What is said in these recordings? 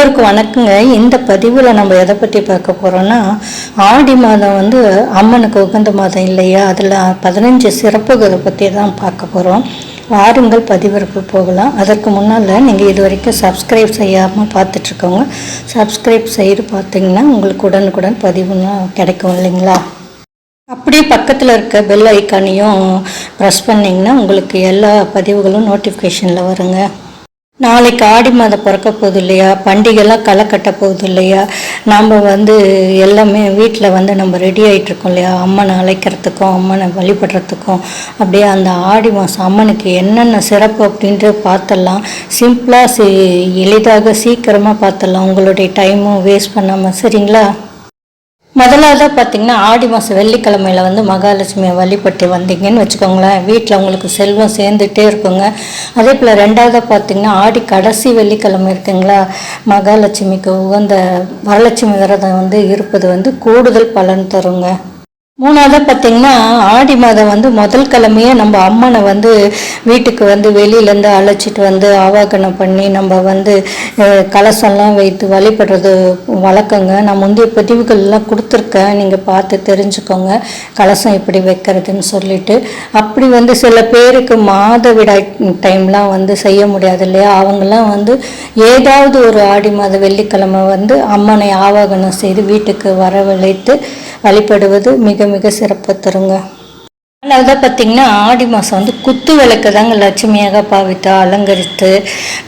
எல்லோருக்கும் வணக்கங்க. இந்த பதிவில் நம்ம எதை பற்றி பார்க்க போகிறோன்னா, ஆடி மாதம் வந்து அம்மனுக்கு உகந்த மாதம் இல்லையா, அதில் 15 சிறப்புகளை பற்றி தான் பார்க்க போகிறோம். வாருங்கள் பதிவிற்கு போகலாம். அதற்கு முன்னால் நீங்கள் இது வரைக்கும் சப்ஸ்கிரைப் செய்யாமல் பார்த்துட்ருக்கோங்க. சப்ஸ்கிரைப் செய்து பார்த்தீங்கன்னா உங்களுக்கு உடனுக்குடன் பதிவுன்னா கிடைக்கும் இல்லைங்களா. அப்படியே பக்கத்தில் இருக்க பெல் ஐக்கானையும் ப்ரெஸ் பண்ணிங்கன்னா உங்களுக்கு எல்லா பதிவுகளும் நோட்டிஃபிகேஷனில் வருங்க. நாளைக்கு ஆடி மாதம் பிறக்க போகுது இல்லையா, பண்டிகைலாம் களை கட்ட போகுது இல்லையா. நாம் வந்து எல்லாமே வீட்டில் வந்து நம்ம ரெடி ஆகிட்ருக்கோம் இல்லையா, அம்மனை அழைக்கிறதுக்கும் அம்மனை வழிபடுறதுக்கும். அப்படியே அந்த ஆடி மாதம் அம்மனுக்கு என்னென்ன சிறப்பு அப்படின்ட்டு பார்த்துடலாம். சிம்பிளாக எளிதாக சீக்கிரமாக பார்த்துடலாம், உங்களுடைய டைமும் வேஸ்ட் பண்ணாமல். சரிங்களா. முதலாவது பார்த்திங்கன்னா, ஆடி மாதம் வெள்ளிக்கிழமையில் வந்து மகாலட்சுமியை வழிபட்டு வந்தீங்கன்னு வச்சுக்கோங்களேன், வீட்டில் உங்களுக்கு செல்வம் சேர்ந்துகிட்டே இருக்குங்க. அதே போல் ரெண்டாவதாக பார்த்திங்கன்னா, ஆடி கடைசி வெள்ளிக்கிழமை இருக்குங்களா, மகாலட்சுமிக்கு உகந்த வரலட்சுமி விரதம் வந்து இருப்பது வந்து கூடுதல் பலன் தருங்க. மூணாவதாக பார்த்திங்கன்னா, ஆடி மாதம் வந்து முதல் கிழமையே நம்ம அம்மனை வந்து வீட்டுக்கு வந்து வெளியிலேருந்து அழைச்சிட்டு வந்து ஆவாகனம் பண்ணி நம்ம வந்து கலசம்லாம் வைத்து வழிபடுறது வழக்கங்க. நான் முந்தைய பதிவுகள்லாம் கொடுத்துருக்கேன், நீங்கள் பார்த்து தெரிஞ்சுக்கோங்க கலசம் எப்படி வைக்கிறதுன்னு சொல்லிட்டு. அப்படி வந்து சில பேருக்கு மாதவிடாய் டைம்லாம் வந்து செய்ய முடியாது இல்லையா, அவங்கெல்லாம் வந்து ஏதாவது ஒரு ஆடி மாத வெள்ளிக்கிழமை வந்து அம்மனை ஆவாகனம் செய்து வீட்டுக்கு வரவழைத்து வழிபடுவது மிக மிக சிறப்பு தருங்க. அதனால்தான் பார்த்திங்கன்னா, ஆடி மாதம் வந்து குத்து விளக்கு தாங்க லட்சுமியாக பாவித்து அலங்கரித்து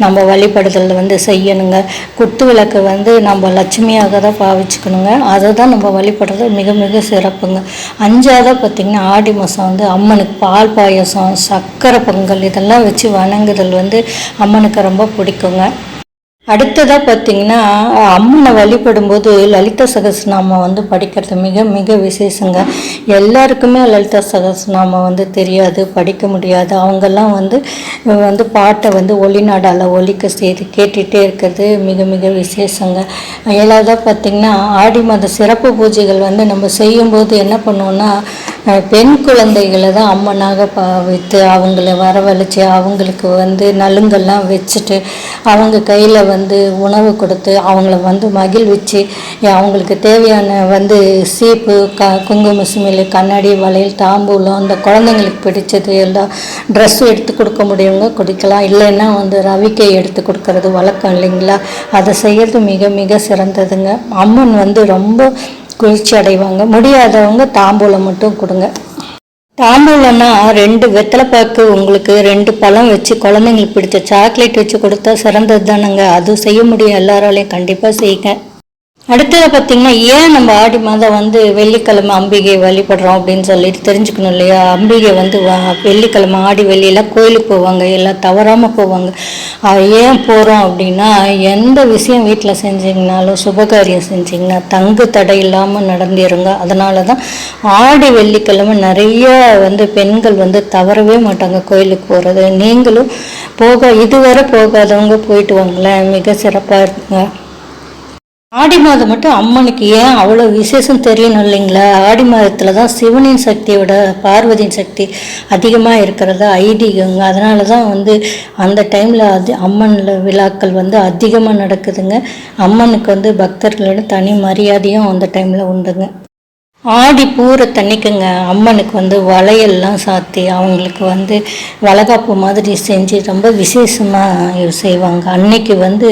நம்ம வழிபடுதல் வந்து செய்யணுங்க. குத்து விளக்கு வந்து நம்ம லட்சுமியாக தான் பாவிச்சுக்கணுங்க, அதை தான் நம்ம வழிபடுறது மிக மிக சிறப்புங்க. அஞ்சாவதாக பார்த்திங்கன்னா, ஆடி மாதம் வந்து அம்மனுக்கு பால் பாயசம் சக்கரை பொங்கல் இதெல்லாம் வச்சு வணங்குதல் வந்து அம்மனுக்கு ரொம்ப பிடிக்குங்க. அடுத்ததாக பார்த்திங்கன்னா, அம்மனை வழிபடும்போது லலிதா சகஸ்ரநாமம் வந்து படிக்கிறது மிக மிக விசேஷங்க. எல்லாருக்குமே லலிதா சகஸ்ரநாமம் வந்து தெரியாது, படிக்க முடியாது. அவங்கெல்லாம் வந்து பாட்டை வந்து ஒளிநாடால் ஒலிக்க செய்து கேட்டுகிட்டே இருக்கிறது மிக மிக விசேஷங்க. ஏழாவதாக பார்த்திங்கன்னா, ஆடி மாத சிறப்பு பூஜைகள் வந்து நம்ம செய்யும்போது என்ன பண்ணுவோன்னா, பெண் குழந்தைகளை தான் அம்மனாக பாவித்து அவங்கள வரவழைச்சி அவங்களுக்கு வந்து நலுங்கெல்லாம் வச்சுட்டு அவங்க கையில் வந்து உணவு கொடுத்து அவங்கள வந்து மகிழ்விச்சு அவங்களுக்கு தேவையான வந்து சீப்பு குங்கும சிமிழ் கண்ணாடி வளையல் தாம்பூலம் அந்த குழந்தைங்களுக்கு பிடிச்சது எல்லாம் ட்ரெஸ்ஸு எடுத்து கொடுக்க முடியுங்க கொடுக்கலாம். இல்லைன்னா வந்து ரவிக்கை எடுத்து கொடுக்கறது வழக்கம் இல்லைங்களா, அதை செய்கிறது மிக மிக சிறந்ததுங்க. அம்மன் வந்து ரொம்ப குளிர்ச்சி அடைவாங்க. முடியாதவங்க தாம்பூலம் மட்டும் கொடுங்க. தாம்பூலம்னா 2 வெத்தலைப்பாக்கு உங்களுக்கு 2 பழம் வச்சு குழந்தைங்களுக்கு பிடிச்ச சாக்லேட் வச்சு கொடுத்தா சிறந்தது தானுங்க. அது செய்ய முடியும் எல்லாராலையும், கண்டிப்பாக செய்யுங்க. அடுத்தது பார்த்திங்கன்னா, ஏன் நம்ம ஆடி மாதம் வந்து வெள்ளிக்கிழமை அம்பிகை வழிபடுறோம் அப்படின்னு சொல்லிட்டு தெரிஞ்சுக்கணும் இல்லையா. அம்பிகை வந்து வெள்ளிக்கிழமை ஆடி வெள்ளியெல்லாம் கோயிலுக்கு போவாங்க, எல்லாம் தவறாமல் போவாங்க. ஏன் போகிறோம் அப்படின்னா, எந்த விஷயம் வீட்டில் செஞ்சிங்கனாலும் சுபகாரியம் செஞ்சிங்கன்னா தங்கு தடை இல்லாமல் நடந்துருங்க. அதனால தான் ஆடி வெள்ளிக்கிழமை நிறைய வந்து பெண்கள் வந்து தவறவே மாட்டாங்க கோயிலுக்கு போகிறது. நீங்களும் இதுவரை போகாதவங்க போயிட்டு வாங்களேன், மிக சிறப்பாக இருக்குங்க. ஆடி மாதம் மட்டும் அம்மனுக்கு ஏன் அவ்வளோ விசேஷம் தெரியணும் இல்லைங்களா. ஆடி மாதத்தில் தான் சிவனின் சக்தியோட பார்வதியின் சக்தி அதிகமாக இருக்கிறதா ஐதீகங்க. அதனால தான் வந்து அந்த டைமில் அம்மனில் விழாக்கள் வந்து அதிகமாக நடக்குதுங்க. அம்மனுக்கு வந்து பக்தர்களோட தனி மரியாதையும் அந்த டைமில் உண்டுங்க. ஆடி பூரத்தன்னைக்குங்க அம்மனுக்கு வந்து வளையல்லாம் சாத்தி அவங்களுக்கு வந்து வளகாப்பு மாதிரி செஞ்சு ரொம்ப விசேஷமாக செய்வாங்க. அன்னைக்கு வந்து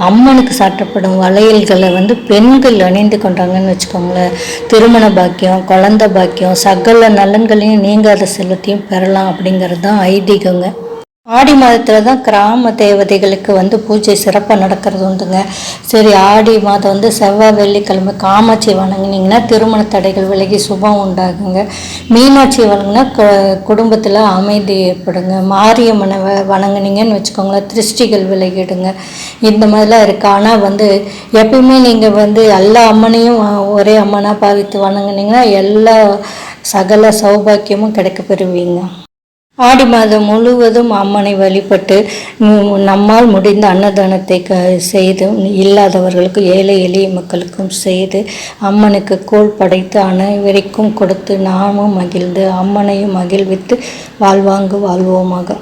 அம்மனுக்கு சாட்டப்படும் வளையல்களை வந்து பெண்கள் அணிந்து கொண்டாங்கன்னு வச்சுக்கோங்களேன். திருமண பாக்கியம், குழந்தை பாக்கியம், சகல நலன்களையும் நீங்காத செல்வத்தையும் பெறலாம் அப்படிங்கிறது தான் ஐதீகங்க. ஆடி மாதத்தில் தான் கிராம தேவதைகளுக்கு வந்து பூஜை சிறப்பாக நடக்கிறது உண்டுங்க. சரி, ஆடி மாதம் வந்து செவ்வாய் வெள்ளிக்கிழமை காமாட்சி வணங்கினீங்கன்னா திருமண தடைகள் விலகி சுபம் உண்டாகுங்க. மீனாட்சி வணங்கினா குடும்பத்தில் அமைதி ஏற்படுங்க. மாரியம்மனை வணங்கினீங்கன்னு வச்சுக்கோங்களேன், திருஷ்டிகள் விலகிடுங்க. இந்த மாதிரிலாம் இருக்குது. ஆனால் வந்து எப்பயுமே நீங்கள் வந்து எல்லா அம்மனையும் ஒரே அம்மனாக பாவித்து வணங்கினீங்கன்னா எல்லா சகல சௌபாக்கியமும் கிடைக்க பெறுவீங்க. ஆடி மாதம் முழுவதும் அம்மனை வழிபட்டு நம்மால் முடிந்த அன்னதானத்தை செய்து இல்லாதவர்களுக்கு ஏழை எளிய மக்களுக்கும் செய்து அம்மனுக்கு கோல் படைத்து அனைவருக்கும் கொடுத்து நாமும் மகிழ்ந்து அம்மனையும் மகிழ்வித்து வாழ்வாங்கு வாழ்வோமாக.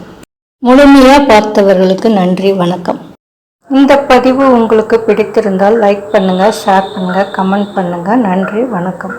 முழுமையாக பார்த்தவர்களுக்கு நன்றி, வணக்கம். இந்த பதிவு உங்களுக்கு பிடித்திருந்தால் லைக் பண்ணுங்கள், ஷேர் பண்ணுங்கள், கமெண்ட் பண்ணுங்கள். நன்றி, வணக்கம்.